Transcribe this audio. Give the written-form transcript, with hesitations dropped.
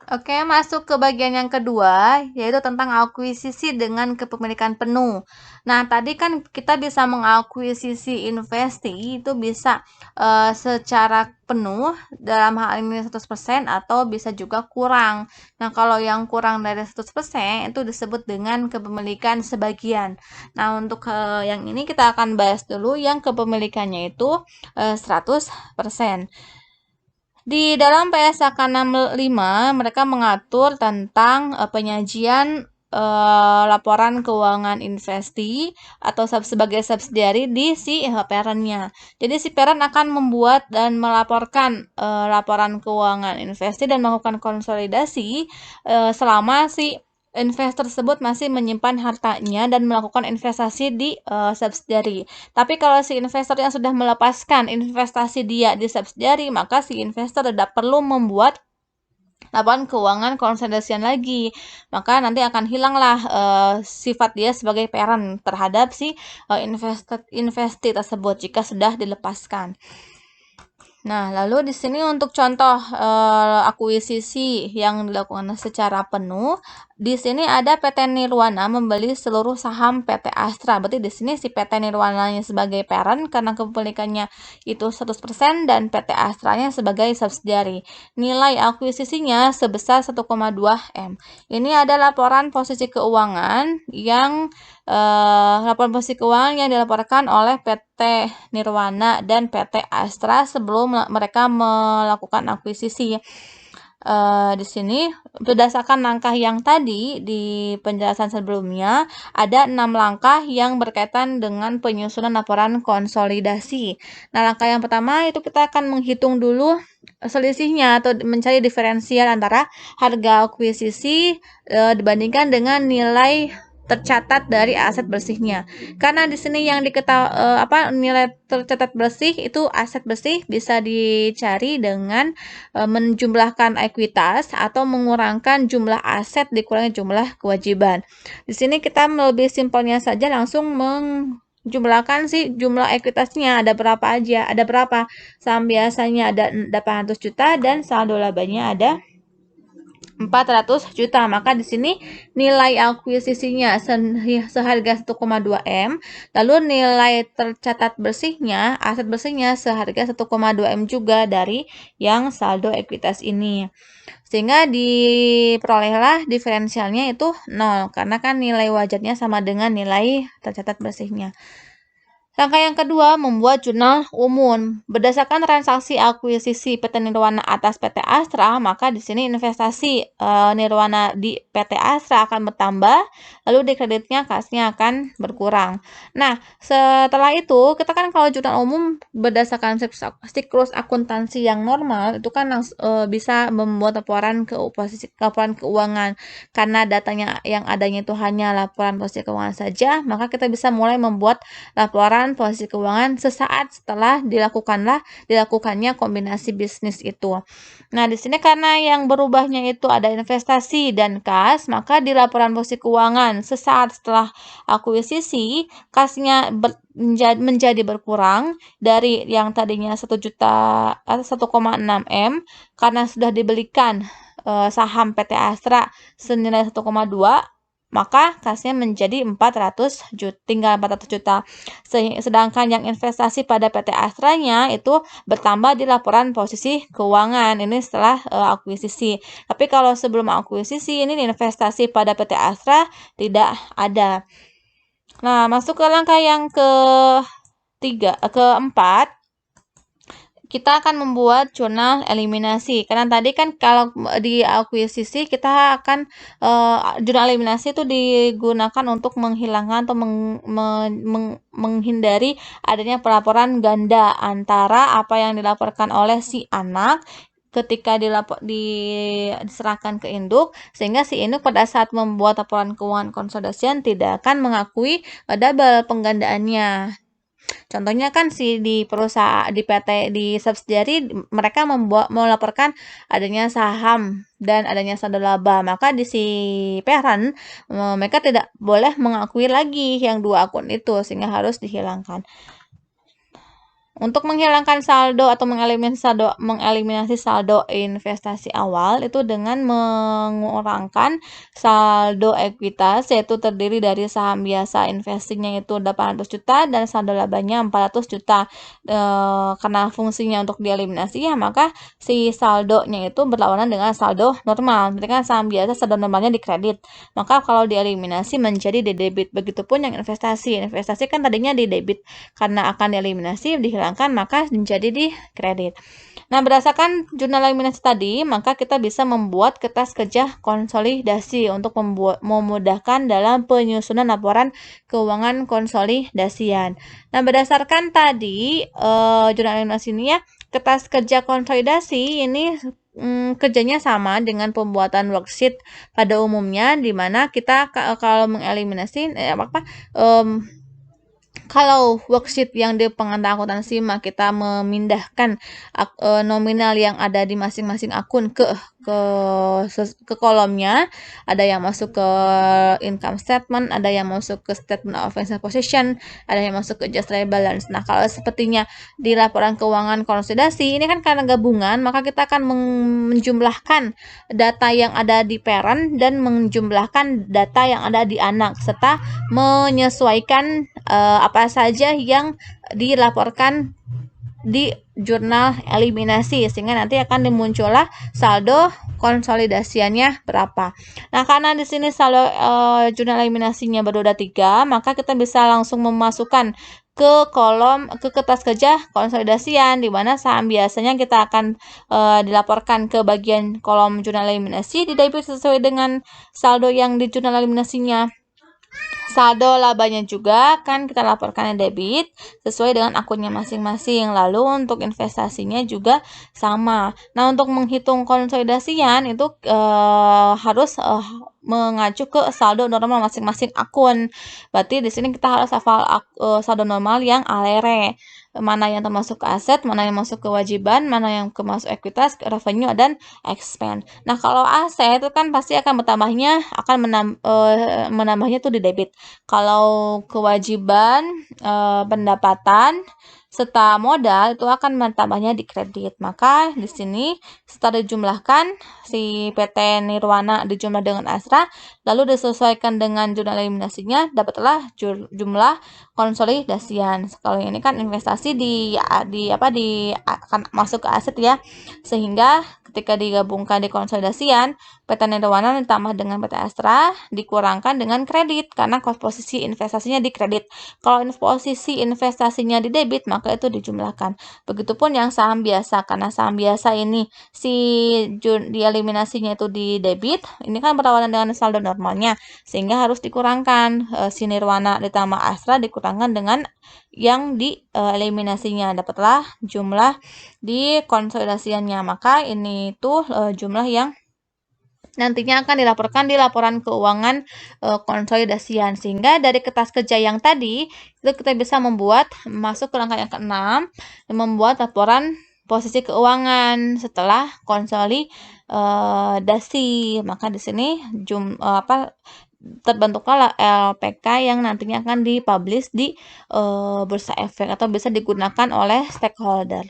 Oke, masuk ke bagian yang kedua, yaitu tentang akuisisi dengan kepemilikan penuh. Nah, tadi kan kita bisa mengakuisisi investasi itu bisa secara penuh, dalam hal ini 100% atau bisa juga kurang. Nah, kalau yang kurang dari 100% itu disebut dengan kepemilikan sebagian. Nah, untuk yang ini kita akan bahas dulu yang kepemilikannya itu 100%. Di dalam PSAK 65 mereka mengatur tentang penyajian laporan keuangan investasi atau sebagai subsidiary di si parent-nya. Jadi si parent akan membuat dan melaporkan laporan keuangan investasi dan melakukan konsolidasi selama si investor tersebut masih menyimpan hartanya dan melakukan investasi di subsidiary. Tapi kalau si investor yang sudah melepaskan investasi dia di subsidiary, maka si investor tidak perlu membuat laporan keuangan konsolidasian lagi. Maka nanti akan hilanglah sifat dia sebagai parent terhadap si investasi tersebut jika sudah dilepaskan. Nah, lalu di sini untuk contoh akuisisi yang dilakukan secara penuh, di sini ada PT Nirwana membeli seluruh saham PT Astra. Berarti di sini si PT Nirwananya sebagai parent karena kepemilikannya itu 100% dan PT Astranya sebagai subsidiary. Nilai akuisisinya sebesar 1,2 M. Ini ada laporan posisi keuangan yang dilaporkan oleh PT Nirwana dan PT Astra sebelum mereka melakukan akuisisi. Di sini berdasarkan langkah yang tadi di penjelasan sebelumnya, ada 6 langkah yang berkaitan dengan penyusunan laporan konsolidasi. Nah, langkah yang pertama itu kita akan menghitung dulu selisihnya atau mencari diferensial antara harga akuisisi dibandingkan dengan nilai tercatat dari aset bersihnya. Karena di sini yang nilai tercatat bersih itu aset bersih bisa dicari dengan menjumlahkan ekuitas atau mengurangkan jumlah aset dikurangi jumlah kewajiban. Di sini kita lebih simpelnya saja langsung jumlahkan sih jumlah ekuitasnya ada berapa aja, ada berapa. Saham biasanya ada 800 juta dan saldo labanya ada 400 juta. Maka di sini nilai akuisisinya seharga 1,2 M, lalu nilai tercatat bersihnya, aset bersihnya seharga 1,2 M juga dari yang saldo ekuitas ini. Sehingga diperolehlah diferensialnya itu 0 karena kan nilai wajarnya sama dengan nilai tercatat bersihnya. Langkah yang kedua, membuat jurnal umum. Berdasarkan transaksi akuisisi PT Nirwana atas PT Astra, maka di sini investasi Nirwana di PT Astra akan bertambah, lalu di kreditnya kasnya akan berkurang. Nah, setelah itu, kita kan kalau jurnal umum berdasarkan siklus akuntansi yang normal, itu kan bisa membuat laporan keuangan. Karena datanya yang adanya itu hanya laporan posisi keuangan saja, maka kita bisa mulai membuat laporan posisi keuangan sesaat setelah dilakukannya kombinasi bisnis itu. Nah, di sini karena yang berubahnya itu ada investasi dan kas, maka di laporan posisi keuangan sesaat setelah akuisisi, kasnya menjadi berkurang dari yang tadinya 1 juta atau 1,6 M karena sudah dibelikan saham PT Astra senilai 1,2, maka kasnya menjadi 400 juta, tinggal 400 juta. Sedangkan yang investasi pada PT Astranya itu bertambah di laporan posisi keuangan. Ini setelah akuisisi. Tapi kalau sebelum akuisisi ini investasi pada PT Astra tidak ada. Nah, masuk ke langkah yang keempat. Kita akan membuat jurnal eliminasi. Karena tadi kan kalau di akuisisi kita akan jurnal eliminasi itu digunakan untuk menghilangkan atau menghindari adanya pelaporan ganda antara apa yang dilaporkan oleh si anak ketika diserahkan ke induk, sehingga si induk pada saat membuat laporan keuangan konsolidasian tidak akan mengakui double penggandaannya. Contohnya kan di perusahaan di PT di subsidiary mereka melaporkan adanya saham dan adanya saldo laba, maka di si parent mereka tidak boleh mengakui lagi yang dua akun itu sehingga harus dihilangkan. Untuk menghilangkan saldo atau mengeliminasi saldo investasi awal itu dengan mengurangkan saldo ekuitas, yaitu terdiri dari saham biasa investasinya itu 800 juta dan saldo labanya 400 juta. Karena fungsinya untuk dieliminasi ya, maka si saldonya itu berlawanan dengan saldo normal. Berarti kan saham biasa saldo normalnya di kredit. Maka kalau dieliminasi menjadi di debit. Begitupun yang investasi. Investasi kan tadinya di debit, karena akan dieliminasi, dihilangkan, maka menjadi di kredit. Nah, berdasarkan jurnal eliminasi tadi, maka kita bisa membuat kertas kerja konsolidasi untuk memudahkan dalam penyusunan laporan keuangan konsolidasian. Nah, berdasarkan tadi jurnal eliminasi ini ya, kertas kerja konsolidasi ini kerjanya sama dengan pembuatan worksheet pada umumnya, di mana kita kalau mengeliminasi kalau worksheet yang di pengetahuan akuntansi mah kita memindahkan nominal yang ada di masing-masing akun ke kolomnya. Ada yang masuk ke income statement, ada yang masuk ke statement of financial position, ada yang masuk ke adjusted balance. Nah, kalau sepertinya di laporan keuangan konsolidasi ini kan karena gabungan, maka kita akan menjumlahkan data yang ada di parent dan menjumlahkan data yang ada di anak, serta menyesuaikan apa saja yang dilaporkan di jurnal eliminasi, sehingga nanti akan dimuncullah saldo konsolidasiannya berapa. Nah, karena di sini saldo jurnal eliminasinya baru ada 3, maka kita bisa langsung memasukkan ke kertas kerja konsolidasian, di mana saham biasanya kita akan dilaporkan ke bagian kolom jurnal eliminasi, di debit sesuai dengan saldo yang di jurnal eliminasinya. Saldo labanya juga kan kita laporkan debit sesuai dengan akunnya masing-masing. Lalu untuk investasinya juga sama. Nah, untuk menghitung konsolidasian itu harus mengacu ke saldo normal masing-masing akun. Berarti di sini kita harus hafal saldo normal yang alere. Mana yang termasuk ke aset, mana yang masuk kewajiban, mana yang masuk ekuitas, revenue, dan expense. Nah, kalau aset itu kan pasti akan menambahnya tuh di debit. Kalau kewajiban, pendapatan, serta modal itu akan menambahnya di kredit. Maka di sini setelah dijumlahkan si PT Nirwana dijumlah dengan Astra, lalu disesuaikan dengan jurnal eliminasinya, dapatlah jumlah konsolidasian. Kalau ini kan investasi akan masuk ke aset ya, sehingga ketika digabungkan di konsolidasian, PT Nirwana ditambah dengan PT Astra dikurangkan dengan kredit karena posisi investasinya di kredit. Kalau posisi investasinya di debit, maka itu dijumlahkan. Begitupun yang saham biasa, karena saham biasa ini dieliminasinya itu di debit, ini kan berlawanan dengan saldo normalnya, sehingga harus dikurangkan. Si Nirwana ditambah Astra dikurangkan dengan yang dieliminasinya, dapatlah jumlah di konsolidasiannya. Maka ini tuh jumlah yang nantinya akan dilaporkan di laporan keuangan konsolidasian. Sehingga dari kertas kerja yang tadi itu kita bisa masuk ke langkah yang ke-6, membuat laporan posisi keuangan setelah konsolidasi. Maka di sini terbentuklah LPK yang nantinya akan dipublish di Bursa Efek atau bisa digunakan oleh stakeholder.